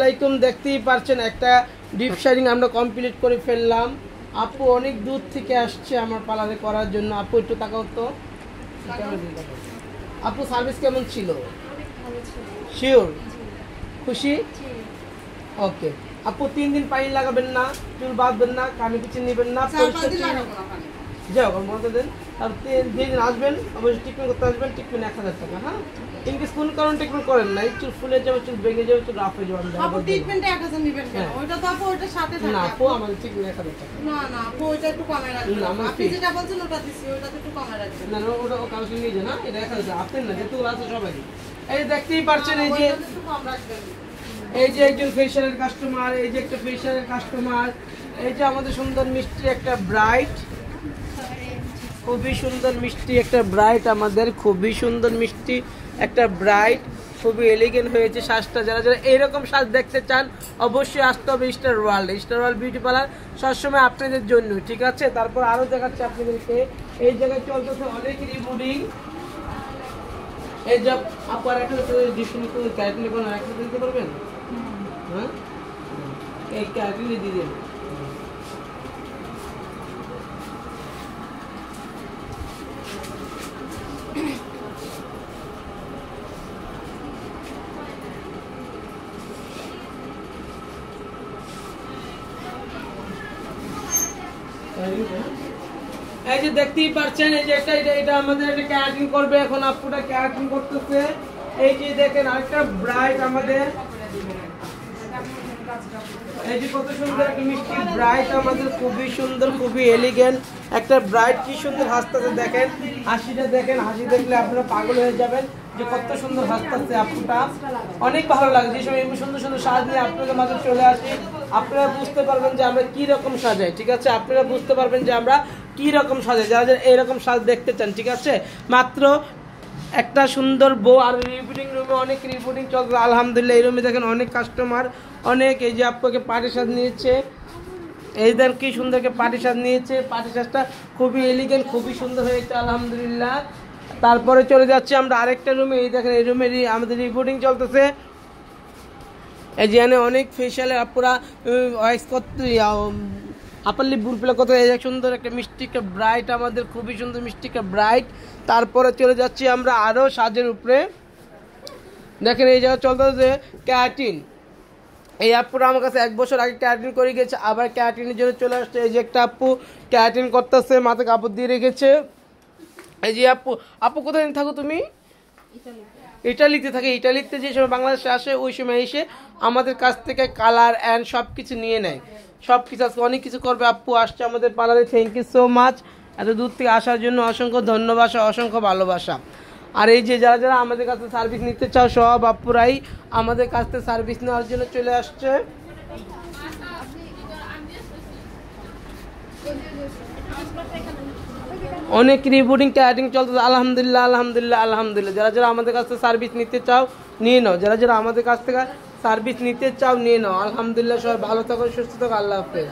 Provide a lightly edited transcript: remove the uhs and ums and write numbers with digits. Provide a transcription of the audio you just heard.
আলাইকুম। দেখতেই পারছেন একটা ডিপ শাইনিং আমরা কমপ্লিট করে ফেললাম। আপু অনেক দূর থেকে আসছে আমার পার্লারে করার জন্য। আপু একটু তাকাও তো। আপু সার্ভিস কেমন ছিল? শিওর? খুশি? ওকে আপু 3 দিন পানি লাগাবেন না, চুল বাঁধবেন না, কানে কিছু নেবেন না, যাও বলতে দেন। আর যেদিন আসবেন অবশ্যই ট্রিটমেন্ট করতে আসবেন। ট্রিটমেন্ট 1000 টাকা। হ্যাঁ, ইনকেস কোন কারণে ট্রিটমেন্ট করেন নাই, চুল ফুলে যাবে, চুল ভেঙে যাবে, চুল রাফ হয়ে যাবে, আপু ট্রিটমেন্ট 1000 নেবেন কেন? ওইটা তো আপু ওইটার সাথে থাকে না। আপু আমাদের ট্রিটমেন্ট 1000 টাকা। না না আপু ওইটা একটু কমে রাখবেন। না আপনি যেটা বলছেন ওটা দিছি, ওটা একটু কমে রাখবেন। না না ওটা ও কাউকে নিয়ে যান না, এটা 1000 আপনি না, যেহেতু আছে সবাই। এই দেখতেই পারছেন, এই যে একটু কম রাখবেন। এই যে একজন ফেশিয়ালের কাস্টমার, এই যে একটা ফেশিয়ালের কাস্টমার, এই যে আমাদের সুন্দর মিষ্টি একটা ব্রাইট, খুবই সুন্দর মিষ্টি একটা ব্রাইট, আমাদের খুবই সুন্দর মিষ্টি একটা ব্রাইট, খুবই এলিগেন্ট হয়েছে সাজটা। যারা যারা এইরকম সাজ দেখতে চান অবশ্যই আসতে হবে star world. Star world beauty parlour সবসময় আপনাদের জন্য, ঠিক আছে। তারপর আরও দেখাচ্ছে আপনাদেরকে, এই জায়গায় চলতেছে অনেক রিবুডিং। এই যে আপনার একটা ডিফারেন্ট করে ক্যারেক্টার কোনো একটা দিতে পারবেন? হ্যাঁ, এই ক্যারেক্টার দিয়ে দিন। এই যে দেখতেই পাচ্ছেন, এই যে এটা আমাদের একটা ক্যারাটিন করবে এখন। আপুটা ক্যারাটিন করতেছে। এই যে দেখেন আরেকটা ব্রাইট আমাদের, এই যে কত সুন্দর একটা মিষ্টি ব্রাইট আমাদের, খুবই সুন্দর, খুবই এলিগেন্ট একটা ব্রাইট। কি সুন্দর হাসতেছে দেখেন, হাসিটা দেখেন, হাসি দেখলে আপনারা পাগল হয়ে যাবেন যে কত সুন্দর হাসতেছে আপুটা। অনেক ভালো লাগে যে সময় এমন সুন্দর সুন্দর সাজ নিয়ে আপনাদের মাঝে চলে আসি। আপনারা বুঝতে পারবেন যে আমরা কি রকম সাজাই, ঠিক আছে। আপনারা বুঝতে পারবেন যে আমরা কি রকম সাজাই, যারা যারা এইরকম সাজ দেখতে চান, ঠিক আছে। মাত্র একটা সুন্দর বউ। আর রিপোর্টিং রুমে অনেক রিপোর্টিং চলছে আলহামদুলিল্লাহ। এই রুমে দেখেন অনেক কাস্টমার, অনেক। এই যে আপনাকে পাটি সাজ নিয়েছে, এই দেন কি সুন্দরকে পাটি সাজ নিয়েছে। পাটি সাজটা খুবই এলিগেন্ট, খুবই সুন্দর হয়েছে আলহামদুলিল্লাহ। তারপরে চলে যাচ্ছি আমরা আরেকটা রুমে। এই দেখেন এই রুমে আমাদের রিপোর্টিং চলতেছে। এই যে অনেক ফেশিয়ালে আপুরা ওয়াইস করতে আপার লিপ বুলপিলা কত, এই সুন্দর একটা মিষ্টি একটা ব্রাইট আমাদের, খুবই সুন্দর মিষ্টি একটা ব্রাইট। তারপরে চলে যাচ্ছি আমরা আরও সাজের উপরে। দেখেন এই জায়গা চলতেছে ক্যারাটিন। এই আপুরা আমার কাছে 1 বছর আগে ক্যারাটিন করে গেছে, আবার ক্যারাটিনের জন্য চলে আসছে। এই যে একটা আপু ক্যারাটিন করতেছে, মাথায় কাপড় দিয়ে রেখেছে। এই যে আপু কোথায় থাকো তুমি? ইটালিতে থাকে। ইটালিতে যে সময় বাংলাদেশে আসে ওই সময় এসে আমাদের কাছ থেকে কালার অ্যান্ড সব কিছু নিয়ে নেয়, সব কিছু আজকে অনেক কিছু করবে। আপু আসছে আমাদের পার্লারে, থ্যাংক ইউ সো মাচ। এত দূর থেকে আসার জন্য অসংখ্য ধন্যবাদ, অসংখ্য ভালোবাসা। আর এই যে যারা যারা আমাদের কাছে সার্ভিস নিতে চাও সব আপুরাই আমাদের কাছ থেকে সার্ভিস নেওয়ার জন্য চলে আসছে। অনেক রিপোর্টিং ক্যারাটিং চলতেছে আলহামদুলিল্লাহ আলহামদুলিল্লাহ আলহামদুলিল্লাহ। যারা যারা আমাদের কাছ থেকে সার্ভিস নিতে চাও নিয়ে নাও, যারা যারা আমাদের কাছ থেকে সার্ভিস নিতে চাও নিয়ে নাও। আলহামদুলিল্লাহ, সবাই ভালো থাকো, সুস্থ থাকো, আল্লাহ হাফেজ।